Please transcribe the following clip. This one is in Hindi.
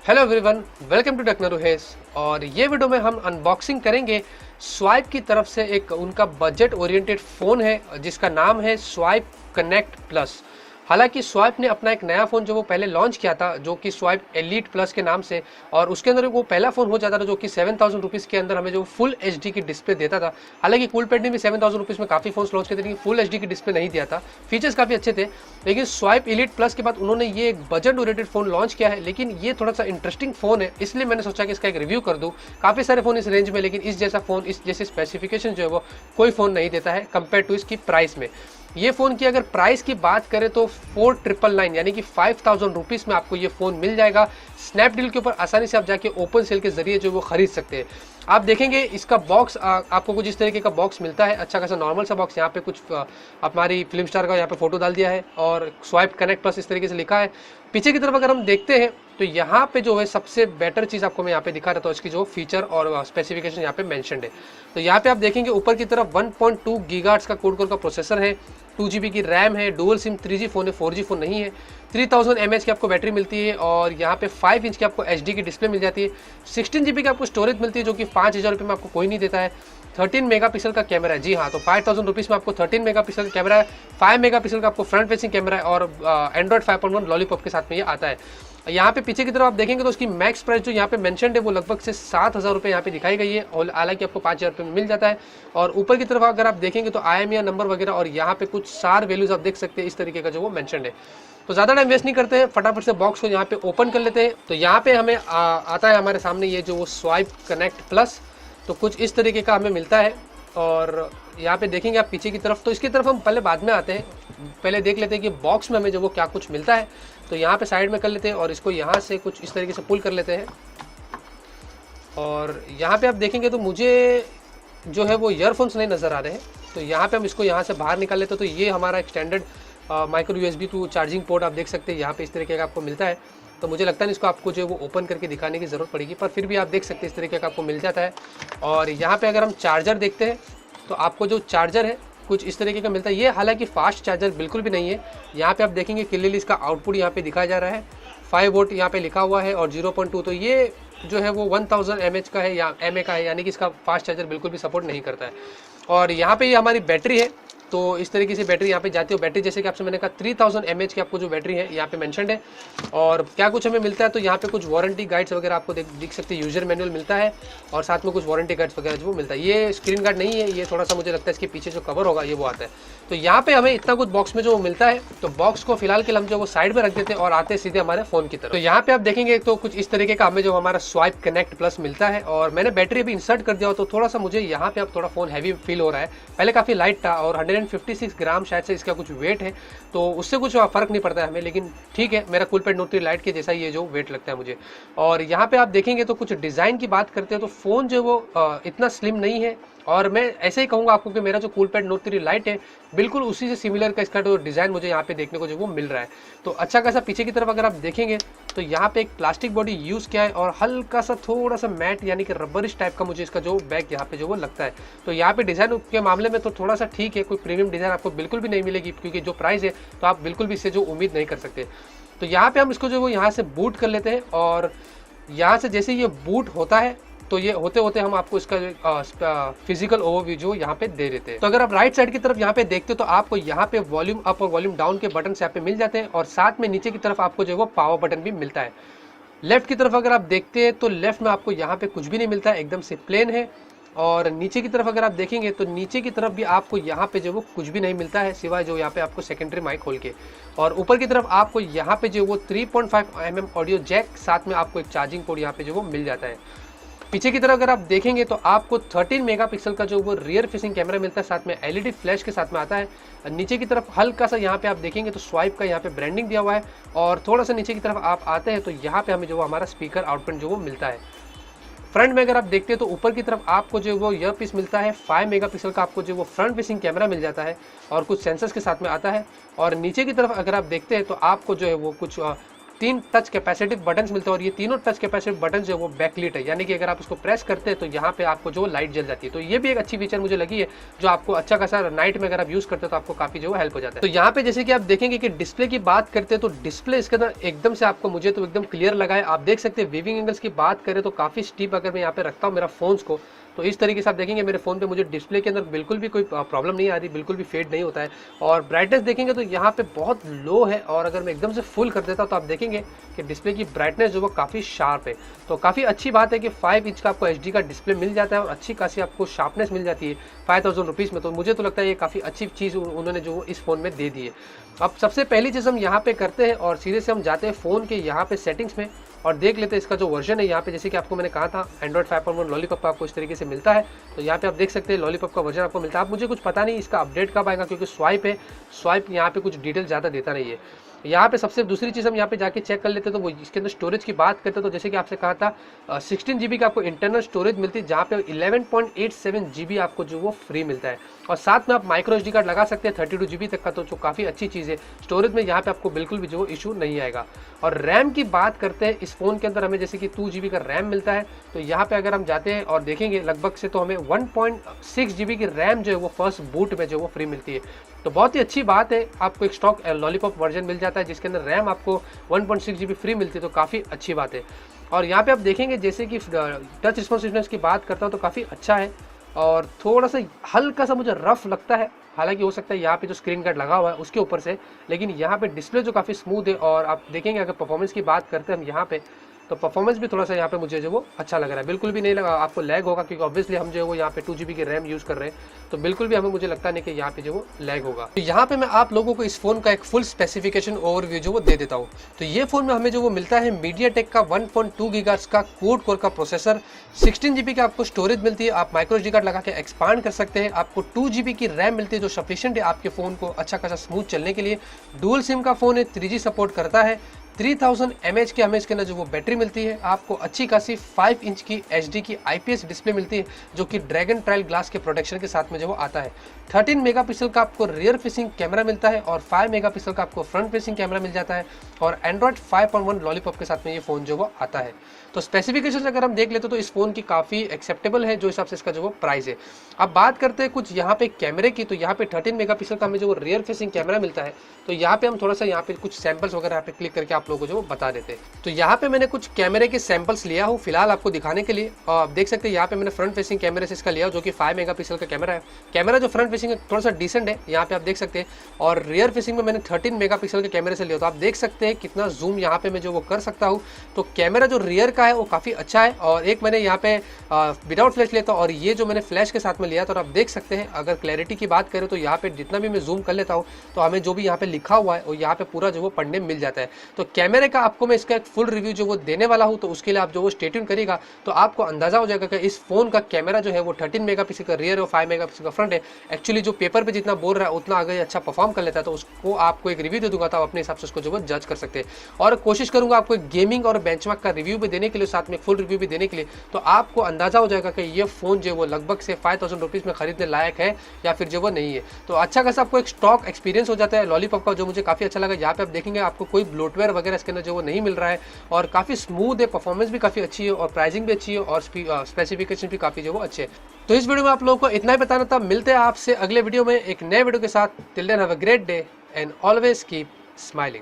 Hello everyone, welcome to techno हेस। और ये वीडियो में हम अनबॉक्सिंग करेंगे स्वाइप की तरफ से एक उनका बजट ओरिएंटेड फ़ोन है जिसका नाम है स्वाइप कनेक्ट प्लस। हालांकि स्वाइप ने अपना एक नया फ़ोन जो वो पहले लॉन्च किया था जो कि स्वाइप एलीट प्लस के नाम से, और उसके अंदर वो पहला फ़ोन हो जाता था जो कि 7000 रुपीज़ के अंदर हमें जो फुल एचडी की डिस्प्ले देता था। हालांकि कूलपैड ने भी 7000 रुपीज़ में काफ़ी फ़ोन्स लॉन्च किए थे लेकिन फुल एचडी की डिस्प्ले नहीं दिया था। फीचर्स काफ़ी अच्छे थे, लेकिन स्वाइप एलीट प्लस के बाद उन्होंने ये एक बजट ओरिएंटेड फ़ोन लॉन्च किया है। लेकिन ये थोड़ा सा इंटरेस्टिंग फ़ोन है, इसलिए मैंने सोचा कि इसका एक रिव्यू कर दूं। काफ़ी सारे फ़ोन इस रेंज में, लेकिन इस जैसा फ़ोन, इस जैसे स्पेसिफिकेशन जो है वो कोई फ़ोन नहीं देता है कंपेयर टू इसकी प्राइस में। ये फ़ोन की अगर प्राइस की बात करें तो 4999 यानी कि 5000 रुपीज़ में आपको ये फ़ोन मिल जाएगा। स्नैपडील के ऊपर आसानी से आप जाके ओपन सेल के जरिए जो वो खरीद सकते हैं। आप देखेंगे इसका बॉक्स आपको कुछ इस तरीके का बॉक्स मिलता है, अच्छा खासा नॉर्मल सा बॉक्स। यहाँ पे कुछ हमारी फिल्म स्टार का यहाँ पे फोटो डाल दिया है और स्वाइप कनेक्ट प्लस इस तरीके से लिखा है। पीछे की तरफ अगर हम देखते हैं तो यहाँ पे जो है सबसे बेटर चीज़ आपको मैं यहाँ पे दिखा रहा था, इसकी जो फीचर और स्पेसिफिकेशन यहाँ पे मेंशन्ड है। तो यहाँ पे आप देखेंगे ऊपर की तरफ 1.2 गीगाहर्ट्ज़ का क्वाड कोर का प्रोसेसर है, 2GB की रैम है, डुअल सिम 3G फ़ोन है, 4G फ़ोन नहीं है, 3000 mAh की आपको बैटरी मिलती है और यहाँ पे 5 इंच की आपको HD की डिस्प्ले मिल जाती है। 16GB की आपको स्टोरेज मिलती है जो कि 5000 रुपये में आपको कोई नहीं देता है। 13 मेगापिक्सल का कैमरा है, जी हाँ, तो 5000 रुपीज़ में आपको 13 मेगापिक्सल का कैमरा है, 5 मेगापिक्सल का आपको फ्रंट फेसिंग कैमरा है और एंड्रॉइड 5.1 लॉलीपॉप के साथ में ये आता है। यहाँ पे पीछे की तरफ आप देखेंगे तो उसकी मैक्स प्राइस जो यहाँ पे मेंशन्ड है वो लगभग से 7000 रुपये यहाँ पे दिखाई गई है, और हालांकि आपको 5000 रुपये में मिल जाता है। और ऊपर की तरफ अगर आप देखेंगे तो IMEI नंबर वगैरह और यहाँ पे कुछ सार वैल्यूज आप देख सकते हैं इस तरीके का जो वो मेंशन्ड है। तो ज़्यादा टाइम वेस्ट नहीं करते हैं, फटाफट से बॉक्स को यहाँ पे ओपन कर लेते हैं। तो यहाँ पे हमें आता है हमारे सामने ये जो वो स्वाइप कनेक्ट प्लस, तो कुछ इस तरीके का हमें मिलता है। और यहाँ पे देखेंगे आप पीछे की तरफ, तो इसकी तरफ हम पहले बाद में आते हैं, पहले देख लेते हैं कि बॉक्स में हमें जो वो क्या कुछ मिलता है। तो यहाँ पे साइड में कर लेते हैं और इसको यहाँ से कुछ इस तरीके से पुल कर लेते हैं। और यहाँ पे आप देखेंगे तो मुझे जो है वो ईयरफोन्स नहीं नज़र आ रहे हैं, तो यहाँ पे हम इसको यहाँ से बाहर निकाल लेते हैं। तो ये हमारा एक standard micro USB two charging port आप देख सकते हैं यहाँ पे इस तरीके का आपको मिलता है। तो मुझे लगता है इसको आपको जो है वो ओपन करके दिखाने की ज़रूरत पड़ेगी, पर फिर भी आप देख सकते हैं इस तरीके का आपको मिल जाता है। और यहाँ पे अगर हम चार्जर देखते हैं तो आपको जो चार्जर है कुछ इस तरीके का मिलता है। ये हालांकि फास्ट चार्जर बिल्कुल भी नहीं है। यहाँ पे आप देखेंगे क्लियरली इसका आउटपुट यहाँ पे दिखाया जा रहा है, 5 वोल्ट यहाँ पे लिखा हुआ है और 0.2। तो ये जो है वो 1000 mAh का है या MA का है, यानी कि इसका फास्ट चार्जर बिल्कुल भी सपोर्ट नहीं करता है। और यहाँ पे ये हमारी बैटरी है, तो इस तरीके से बैटरी यहाँ पे जाती है। बैटरी जैसे कि आपसे मैंने कहा 3000 mAh की आपको जो बैटरी है यहाँ पे मेंशन्ड है। और क्या कुछ हमें मिलता है तो यहाँ पे कुछ वारंटी गाइड्स वगैरह आपको दिख सकते हैं, यूजर मैनुअल मिलता है और साथ में कुछ वारंटी गाइड्स वगैरह जो मिलता है। ये स्क्रीन गार्ड नहीं है, ये थोड़ा सा मुझे लगता है इसके पीछे जो कवर होगा ये वो आता है। तो यहाँ पे हमें इतना कुछ बॉक्स में जो मिलता है, तो बॉक्स को फिलहाल के लिए हम जो वो साइड में रख देते हैं और आते हैं सीधे हमारे फ़ोन की तरफ। तो यहाँ पे आप देखेंगे तो कुछ इस तरीके का हमें जो हमारा स्वाइप कनेक्ट प्लस मिलता है। और मैंने बैटरी अभी इंसर्ट कर दिया हो तो थोड़ा सा मुझे यहाँ पे अब थोड़ा फ़ोन हैवी फील हो रहा है। पहले काफ़ी लाइट था और 156 ग्राम शायद से इसका कुछ वेट है, तो उससे कुछ फ़र्क नहीं पड़ता है हमें, लेकिन ठीक है, मेरा कूलपैड नोट 3 लाइट के जैसा ये जो वेट लगता है मुझे। और यहाँ पे आप देखेंगे तो कुछ डिज़ाइन की बात करते हैं तो फ़ोन जो वो इतना स्लिम नहीं है, और मैं ऐसे ही कहूँगा आपको कि मेरा जो कूलपैड नोट 3 लाइट है बिल्कुल उसी से सिमिलर का इसका जो डिज़ाइन मुझे यहाँ पे देखने को जो वो मिल रहा है। तो अच्छा खासा पीछे की तरफ अगर आप देखेंगे तो यहाँ पे एक प्लास्टिक बॉडी यूज़ किया है और हल्का सा थोड़ा सा मैट यानी कि रबरिश टाइप का मुझे इसका जो बैग यहाँ पे जो वो लगता है। तो यहाँ पे डिज़ाइन के मामले में तो थोड़ा सा ठीक है, कोई प्रीमियम डिज़ाइन आपको बिल्कुल भी नहीं मिलेगी क्योंकि जो प्राइस है तो आप बिल्कुल भी इससे जो उम्मीद नहीं कर सकते। तो यहाँ पे हम इसको जो वो यहाँ से बूट कर लेते हैं और यहाँ से जैसे ये बूट होता है तो ये होते होते हम आपको इसका फिजिकल ओवरव्यू जो यहाँ पे दे देते हैं। तो अगर आप राइट साइड की तरफ यहाँ पे देखते हो तो आपको यहाँ पे वॉल्यूम अप और वॉल्यूम डाउन के बटन यहाँ पे मिल जाते हैं और साथ में नीचे की तरफ आपको जो वो पावर बटन भी मिलता है। लेफ्ट की तरफ अगर आप देखते हैं तो लेफ्ट में आपको यहाँ पे कुछ भी नहीं मिलता है, एकदम से प्लेन है। और नीचे की तरफ अगर आप देखेंगे तो नीचे की तरफ भी आपको यहाँ पे जो वो कुछ भी नहीं मिलता है सिवाय जो यहाँ पे आपको सेकेंडरी माइक खोल के। और ऊपर की तरफ आपको यहाँ पे जो वो 3.5 mm ऑडियो जैक, साथ में आपको एक चार्जिंग पोर्ट यहाँ पे जो वो मिल जाता है। पीछे की तरफ अगर आप देखेंगे तो आपको 13 मेगापिक्सल का जो वो रियर फेसिंग कैमरा मिलता है, साथ में LED फ्लैश के साथ में आता है। नीचे की तरफ हल्का सा यहाँ पे आप देखेंगे तो स्वाइप का यहाँ पे ब्रांडिंग दिया हुआ है और थोड़ा सा नीचे की तरफ आप आते हैं तो यहाँ पे हमें जो वो हमारा स्पीकर आउटपुट जो वो मिलता है। फ्रंट में अगर आप देखते हैं तो ऊपर की तरफ आपको जो वो ईयर पीस मिलता है, 5 मेगापिक्सल का आपको जो वो फ्रंट फेसिंग कैमरा मिल जाता है और कुछ सेंसर्स के साथ में आता है। और नीचे की तरफ अगर आप देखते हैं तो आपको जो है वो कुछ 3 टच कैपेसिटिव बटन्स मिलते हैं और ये तीनों टच कैपेसिटिव बटन जो है वो बैकलिट है, यानी कि अगर आप इसको प्रेस करते हैं तो यहाँ पे आपको जो लाइट जल जाती है। तो ये भी एक अच्छी फीचर मुझे लगी है, जो आपको अच्छा खासा नाइट में अगर आप यूज करते हो तो आपको काफी जो है हेल्प हो जाता है। तो यहाँ पे जैसे कि आप देखेंगे कि डिस्प्ले की बात करते हैं तो डिस्प्ले इसके अंदर एकदम से आपको, मुझे तो एकदम क्लियर लगा है। आप देख सकते हैं वीविंग एंगल्स की बात करें तो काफी स्टीप अगर मैं यहाँ पे रखता हूँ मेरा फोन्स को, तो इस तरीके से आप देखेंगे मेरे फ़ोन पे मुझे डिस्प्ले के अंदर बिल्कुल भी कोई प्रॉब्लम नहीं आ रही, बिल्कुल भी फेड नहीं होता है। और ब्राइटनेस देखेंगे तो यहाँ पे बहुत लो है, और अगर मैं एकदम से फुल कर देता तो आप देखेंगे कि डिस्प्ले की ब्राइटनेस जो वो काफ़ी शार्प है। तो काफ़ी अच्छी बात है कि 5 इंच का आपको HD का डिस्प्ले मिल जाता है और अच्छी खासी आपको शार्पनेस मिल जाती है 5000 रुपीज़ में। तो मुझे तो लगता है ये काफ़ी अच्छी चीज़ उन्होंने जो इस फ़ोन में दे दी है। अब सबसे पहली चीज़ हम यहाँ पे करते हैं और सीधे से हम जाते हैं फ़ोन के यहाँ पे सेटिंग्स में और देख लेते हैं इसका जो वर्जन है। यहाँ पे जैसे कि आपको मैंने कहा था एंड्रॉइड 5.1 लॉलीपॉप का आपको इस तरीके से मिलता है। तो यहाँ पे आप देख सकते हैं लॉलीपॉप का वर्जन आपको मिलता है। अब मुझे कुछ पता नहीं इसका अपडेट कब आएगा, क्योंकि स्वाइप है, स्वाइप यहाँ पे कुछ डिटेल ज़्यादा देता नहीं है। यहाँ पे सबसे दूसरी चीज़ हम यहाँ पे जाके चेक कर लेते हैं तो वो इसके अंदर स्टोरेज की बात करते हैं तो जैसे कि आपसे कहा था 16 GB का आपको इंटरनल स्टोरेज मिलती है, जहाँ पे 11.87 GB आपको जो वो फ्री मिलता है। और साथ में आप माइक्रो SD कार्ड लगा सकते हैं 32 GB तक का, तो जो काफ़ी अच्छी चीज़ है। स्टोरेज में यहाँ पे आपको बिल्कुल भी जो इशू नहीं आएगा। और रैम की बात करते हैं, इस फ़ोन के अंदर हमें जैसे कि 2 GB का रैम मिलता है। तो यहाँ पे अगर हम जाते हैं और देखेंगे लगभग से, तो हमें 1.6 GB की रैम जो है वो फर्स्ट बूट में जो वो फ्री मिलती है। तो बहुत ही अच्छी बात है, आपको एक स्टॉक लॉलीपॉप वर्जन मिल जाता है जिसके अंदर रैम आपको 1.6 GB फ्री मिलती है, तो काफ़ी अच्छी बात है। और यहाँ पे आप देखेंगे जैसे कि टच रिस्पॉन्सिवनेस की बात करता हूँ तो काफ़ी अच्छा है, और थोड़ा सा हल्का सा मुझे रफ लगता है। हालांकि हो सकता है यहाँ पे जो स्क्रीन गार्ड लगा हुआ है उसके ऊपर से, लेकिन यहाँ पे डिस्प्ले जो काफ़ी स्मूथ है। और आप देखेंगे अगर परफॉर्मेंस की बात करते हैं हम यहाँ पे, तो परफॉर्मेंस भी थोड़ा सा यहाँ पे मुझे जो वो अच्छा लग रहा है। बिल्कुल भी नहीं लगा आपको लैग होगा, क्योंकि ऑब्वियसली हम जो है वो यहाँ पे 2 GB की रैम यूज़ कर रहे हैं, तो बिल्कुल भी हमें मुझे लगता नहीं कि यहाँ पे जो वो लैग होगा। तो यहाँ पे मैं आप लोगों को इस फोन का एक फुल स्पेसिफिकेशन ओवरव्यू जो वो दे देता हूँ। तो ये फोन में हमें जो वो मिलता है MediaTek का 1.2 GHz का क्वाड कोर का प्रोसेसर, 16 GB का आपको स्टोरेज मिलती है, आप माइक्रो SD कार्ड लगा के एक्सपांड कर सकते हैं। आपको 2 GB की रैम मिलती है जो सफिशिएंट है आपके फ़ोन को अच्छा खासा स्मूथ चलने के लिए। डुअल सिम का फ़ोन है, 3G सपोर्ट करता है। 3000 mAh के हमें इसके अंदर जो वो बैटरी मिलती है। आपको अच्छी खासी 5 इंच की HD की IPS डिस्प्ले मिलती है, जो कि ड्रैगन ट्रायल ग्लास के प्रोटेक्शन के साथ में जो वो आता है। 13 मेगापिक्सल का आपको रियर फेसिंग कैमरा मिलता है और 5 मेगापिक्सल का आपको फ्रंट फेसिंग कैमरा मिल जाता है। और एंड्रॉइड 5.1 लॉलीपॉप के साथ में ये फ़ोन जो वो आता है। तो स्पेसिफिकेशन अगर हम देख लेते तो इस फ़ोन की काफ़ी एक्सेप्टेबल है जो हिसाब से इसका जो वो प्राइस है। अब बात करते हैं कुछ यहाँ पे कैमरे की, तो यहाँ पे 13 मेगापिक्सल का हमें जो वो रियर फेसिंग कैमरा मिलता है। तो यहाँ पे हम थोड़ा सा यहाँ पे कुछ सैंपल्स वगैरह यहाँ पे क्लिक करके आप लोगों को जो बता देते हैं। तो यहाँ पे मैंने कुछ कैमरे के सैंपल्स लिया हूँ फिलहाल आपको दिखाने के लिए। और आप देख सकते हैं यहाँ पे मैंने फ्रंट फेसिंग कैमरे से इसका लिया जो कि 5 मेगापिक्सल का कैमरा है। कैमरा जो फ्रंट फेसिंग है थोड़ा सा डिसेंट है, यहाँ पे आप देख सकते हैं। और रियर फेसिंग में मैंने 13 मेगापिक्सल के कैमरे से लिया, तो आप देख सकते हैं कितना जूम यहाँ पे मैं जो वो कर सकता हूँ। तो कैमरा जो रियर का है वो काफ़ी अच्छा है। और एक मैंने यहाँ पे विदाउट फ्लैश लेता हूँ और ये जो मैंने फ्लैश के साथ में लिया, तो आप देख सकते हैं अगर क्लैरिटी की बात करें तो यहाँ पे जितना भी मैं जूम कर लेता हूँ तो हमें जो भी यहाँ पे लिखा हुआ है वो यहाँ पे पूरा जो वो पढ़ने मिल जाता है। तो कैमरे का आपको मैं इसका एक फुल रिव्यू जो वो देने वाला हूँ, तो उसके लिए आप जो वो स्टे ट्यून करिएगा तो आपको अंदाजा हो जाएगा कि इस फोन का कैमरा जो है वो 13 मेगापिक्सल का रियर और 5 मेगापिक्सल का फ्रंट है। एक्चुअली जो पेपर पे जितना बोल रहा है उतना अगर अच्छा परफॉर्म कर लेता है तो उसको आपको एक रिव्यू दे दूंगा, तो आप अपने हिसाब से उसको जो वो जज कर सकते हैं। और कोशिश करूंगा आपको एक गेमिंग और बेंचमार्क का रिव्यू भी देने के लिए, साथ में फुल रिव्यू भी देने के लिए, तो आपको अंदाजा हो जाएगा कि ये फोन जो वो लगभग से 5000 रुपीज़ में खरीदने लायक है या फिर जो वो नहीं है। तो अच्छा खासा आपको एक स्टॉक एक्सपीरियंस हो जाता है लॉलीपॉप का, जो मुझे काफ़ी अच्छा लगा। यहाँ पे आप देखेंगे आपको कोई ब्लोटवेयर वगैरह इसके अंदर जो वो नहीं मिल रहा है, और काफ़ी स्मूथ है, परफॉर्मेंस भी काफ़ी अच्छी है और प्राइसिंग भी अच्छी है और स्पेसिफिकेशन भी काफ़ी जो वो अच्छे है। तो इस वीडियो में आप लोगों को इतना ही बताना था। मिलते हैं आपसे अगले वीडियो में एक नए वीडियो के साथ। Till then have a great day and always keep smiling.